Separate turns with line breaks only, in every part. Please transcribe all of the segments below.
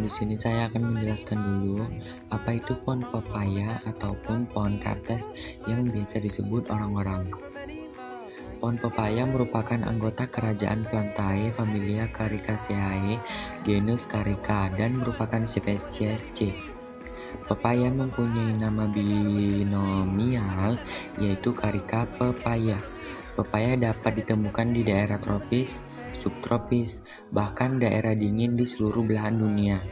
di sini saya akan menjelaskan dulu apa itu pohon pepaya ataupun pohon kates yang biasa disebut orang-orang. Pohon pepaya merupakan anggota kerajaan Plantae familia Caricaceae genus Carica dan merupakan spesies C. Pepaya mempunyai nama binomial yaitu Carica pepaya. Pepaya dapat ditemukan di daerah tropis, subtropis, bahkan daerah dingin di seluruh belahan dunia.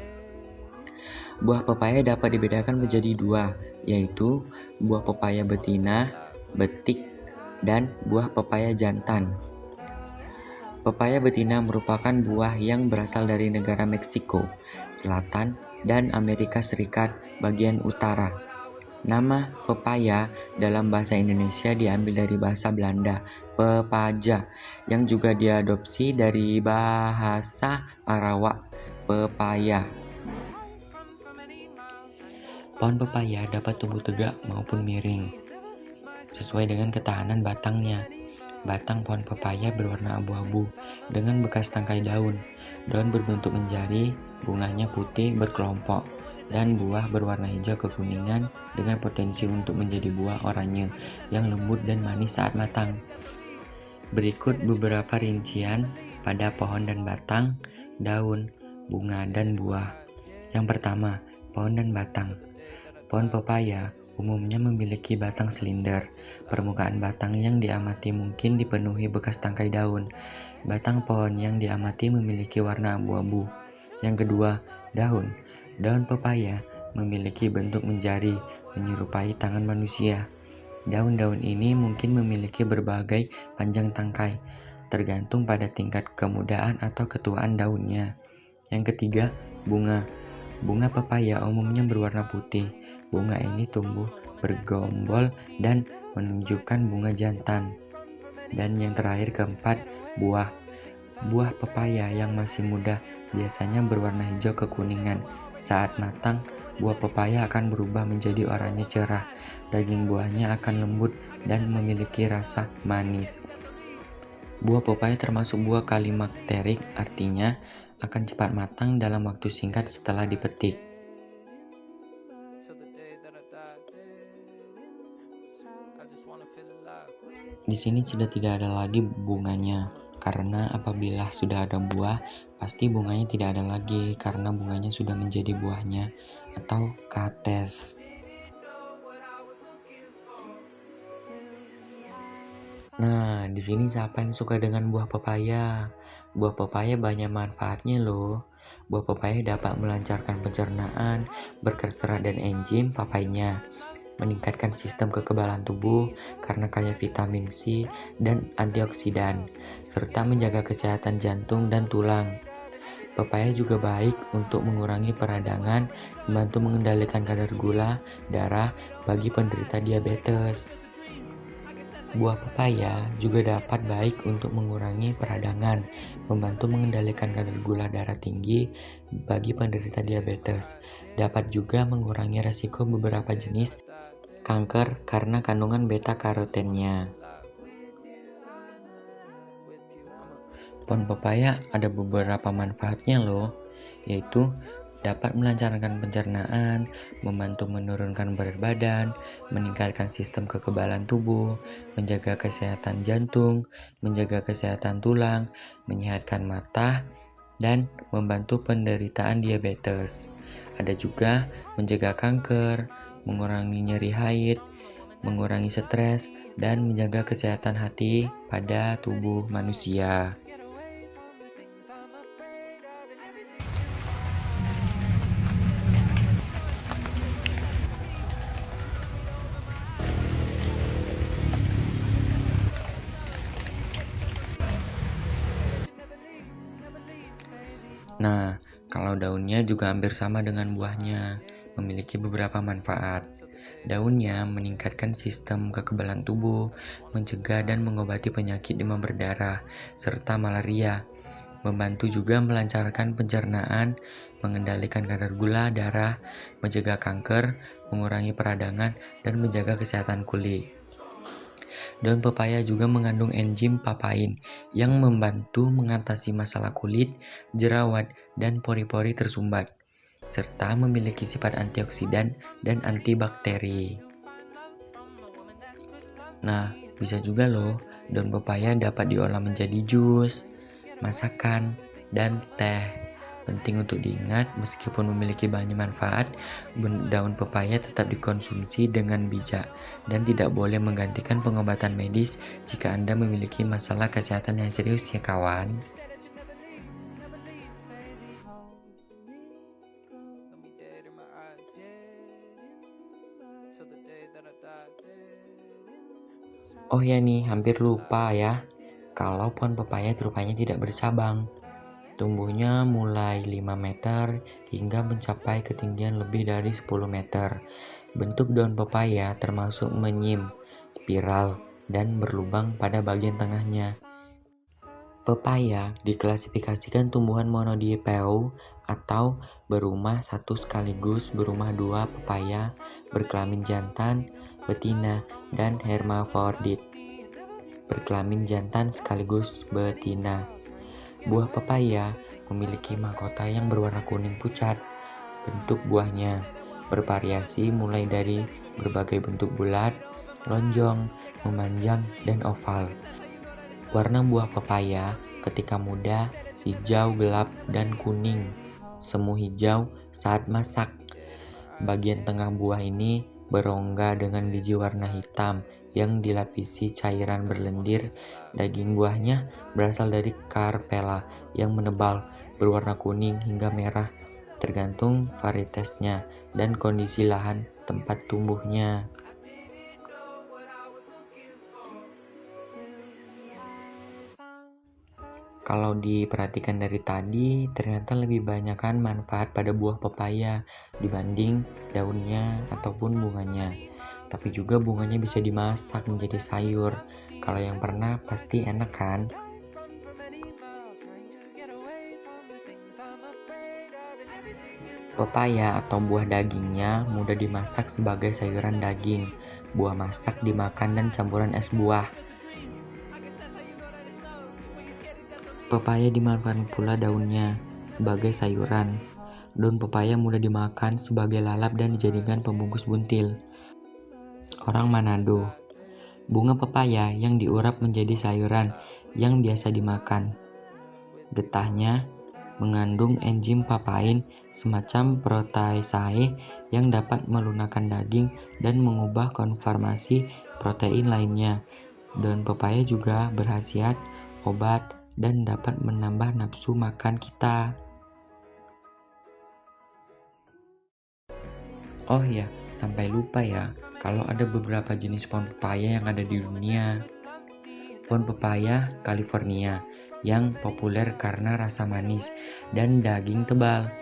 Buah pepaya dapat dibedakan menjadi dua, yaitu buah pepaya betina, betik, dan buah pepaya jantan. Pepaya betina merupakan buah yang berasal dari negara Meksiko Selatan dan Amerika Serikat bagian utara. Nama pepaya dalam bahasa Indonesia diambil dari bahasa Belanda, pepaja, yang juga diadopsi dari bahasa Arawak, pepaya. Pohon pepaya dapat tumbuh tegak maupun miring, sesuai dengan ketahanan batangnya. Batang pohon pepaya berwarna abu-abu dengan bekas tangkai daun. Daun berbentuk menjari, bunganya putih berkelompok, dan buah berwarna hijau kekuningan dengan potensi untuk menjadi buah oranye yang lembut dan manis saat matang. Berikut beberapa rincian pada pohon dan batang, daun, bunga, dan buah. Yang pertama, pohon dan batang. Pohon pepaya umumnya memiliki batang silinder. Permukaan batang yang diamati mungkin dipenuhi bekas tangkai daun. Batang pohon yang diamati memiliki warna abu-abu. Yang kedua, daun. Daun pepaya memiliki bentuk menjari, menyerupai tangan manusia. Daun-daun ini mungkin memiliki berbagai panjang tangkai, tergantung pada tingkat kemudahan atau ketuaan daunnya. Yang ketiga, bunga. Bunga pepaya umumnya berwarna putih. Bunga ini tumbuh bergerombol dan menunjukkan bunga jantan. Dan yang terakhir keempat, buah. Buah pepaya yang masih muda biasanya berwarna hijau kekuningan. Saat matang, buah pepaya akan berubah menjadi oranye cerah. Daging buahnya akan lembut dan memiliki rasa manis. Buah pepaya termasuk buah kalimakterik, artinya akan cepat matang dalam waktu singkat setelah dipetik. Di sini sudah tidak ada lagi bunganya, karena apabila sudah ada buah, pasti bunganya tidak ada lagi karena bunganya sudah menjadi buahnya atau kates. Nah, di sini siapa yang suka dengan buah pepaya? Buah pepaya banyak manfaatnya loh. Buah pepaya dapat melancarkan pencernaan, berkat serat dan enzim papainya, meningkatkan sistem kekebalan tubuh karena kaya vitamin C dan antioksidan, serta menjaga kesehatan jantung dan tulang. Pepaya juga baik untuk mengurangi peradangan, membantu mengendalikan kadar gula darah bagi penderita diabetes. Buah pepaya juga dapat baik untuk mengurangi peradangan, membantu mengendalikan kadar gula darah tinggi bagi penderita diabetes. Dapat juga mengurangi resiko beberapa jenis kanker karena kandungan beta-karotennya. Pohon pepaya ada beberapa manfaatnya loh, yaitu dapat melancarkan pencernaan, membantu menurunkan berat badan, meningkatkan sistem kekebalan tubuh, menjaga kesehatan jantung, menjaga kesehatan tulang, menyehatkan mata, dan membantu penderitaan diabetes. Ada juga menjaga kanker, mengurangi nyeri haid, mengurangi stres, dan menjaga kesehatan hati pada tubuh manusia. Nah, kalau daunnya juga hampir sama dengan buahnya, memiliki beberapa manfaat. Daunnya meningkatkan sistem kekebalan tubuh, mencegah dan mengobati penyakit demam berdarah, serta malaria. Membantu juga melancarkan pencernaan, mengendalikan kadar gula darah, mencegah kanker, mengurangi peradangan, dan menjaga kesehatan kulit. Daun pepaya juga mengandung enzim papain yang membantu mengatasi masalah kulit, jerawat, dan pori-pori tersumbat. serta memiliki sifat antioksidan dan antibakteri. Nah, bisa juga loh, daun pepaya dapat diolah menjadi jus, masakan, dan teh. Penting untuk diingat, meskipun memiliki banyak manfaat, daun pepaya tetap dikonsumsi dengan bijak dan tidak boleh menggantikan pengobatan medis jika Anda memiliki masalah kesehatan yang serius ya kawan. Oh ya nih, hampir lupa ya. Kalau pohon pepaya rupanya tidak bersabang. Tumbuhnya mulai 5 meter hingga mencapai ketinggian lebih dari 10 meter. Bentuk daun pepaya termasuk menyim, spiral, dan berlubang pada bagian tengahnya. Pepaya diklasifikasikan tumbuhan monodipeu atau berumah satu sekaligus berumah dua pepaya berkelamin jantan, betina, dan hermafrodit berkelamin jantan sekaligus betina. Buah pepaya memiliki mahkota yang berwarna kuning pucat. Bentuk buahnya bervariasi mulai dari berbagai bentuk bulat, lonjong, memanjang, dan oval. Warna buah pepaya ketika muda hijau gelap dan kuning, semu hijau saat masak. Bagian tengah buah ini berongga dengan biji warna hitam yang dilapisi cairan berlendir. Daging buahnya berasal dari karpela yang menebal, berwarna kuning hingga merah, tergantung varietesnya dan kondisi lahan tempat tumbuhnya. Kalau diperhatikan dari tadi, ternyata lebih banyakkan manfaat pada buah pepaya dibanding daunnya ataupun bunganya. Tapi juga bunganya bisa dimasak menjadi sayur. Kalau yang pernah pasti enak kan? Pepaya atau buah dagingnya mudah dimasak sebagai sayuran daging. Buah masak dimakan dan campuran es buah. Pepaya dimakan pula daunnya sebagai sayuran. Daun pepaya mudah dimakan sebagai lalap dan dijadikan pembungkus buntil. Orang Manado. Bunga pepaya yang diurap menjadi sayuran yang biasa dimakan. Getahnya mengandung enzim papain semacam proteaceae yang dapat melunakkan daging dan mengubah konformasi protein lainnya. Daun pepaya juga berkhasiat obat dan dapat menambah nafsu makan kita. Oh ya, sampai lupa ya, kalau ada beberapa jenis pohon pepaya yang ada di dunia. Pohon pepaya California yang populer karena rasa manis dan daging tebal.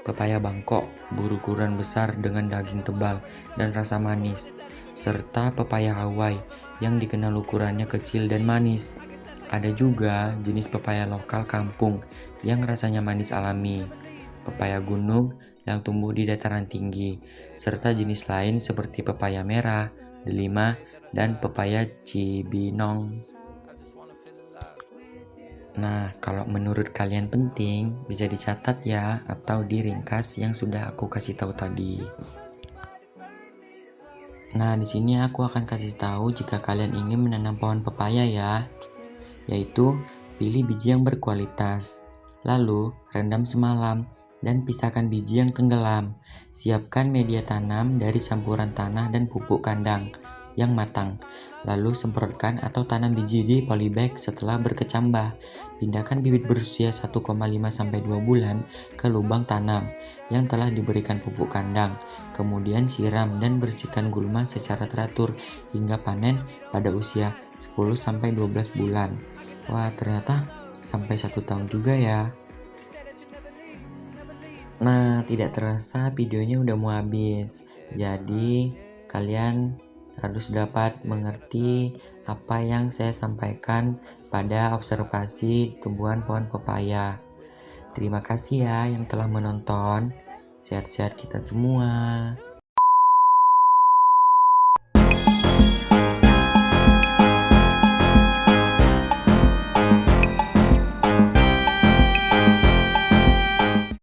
Pepaya Bangkok berukuran besar dengan daging tebal dan rasa manis. Serta pepaya Hawaii yang dikenal ukurannya kecil dan manis. Ada juga jenis pepaya lokal kampung yang rasanya manis alami, pepaya gunung yang tumbuh di dataran tinggi, serta jenis lain seperti pepaya merah, delima, dan pepaya cibinong. Nah, kalau menurut kalian penting, bisa dicatat ya atau diringkas yang sudah aku kasih tahu tadi. Nah, di sini aku akan kasih tahu jika kalian ingin menanam pohon pepaya ya. Yaitu pilih biji yang berkualitas, lalu rendam semalam dan pisahkan biji yang tenggelam. Siapkan media tanam dari campuran tanah dan pupuk kandang yang matang, lalu semprotkan atau tanam biji di polybag setelah berkecambah. Pindahkan bibit berusia 1,5-2 bulan ke lubang tanam yang telah diberikan pupuk kandang. Kemudian siram dan bersihkan gulma secara teratur hingga panen pada usia 10-12 bulan. Wah, ternyata sampai 1 tahun juga ya. Nah, tidak terasa videonya udah mau habis. Jadi, kalian harus dapat mengerti apa yang saya sampaikan pada observasi tumbuhan pohon pepaya. Terima kasih ya yang telah menonton. Sehat-sehat kita semua.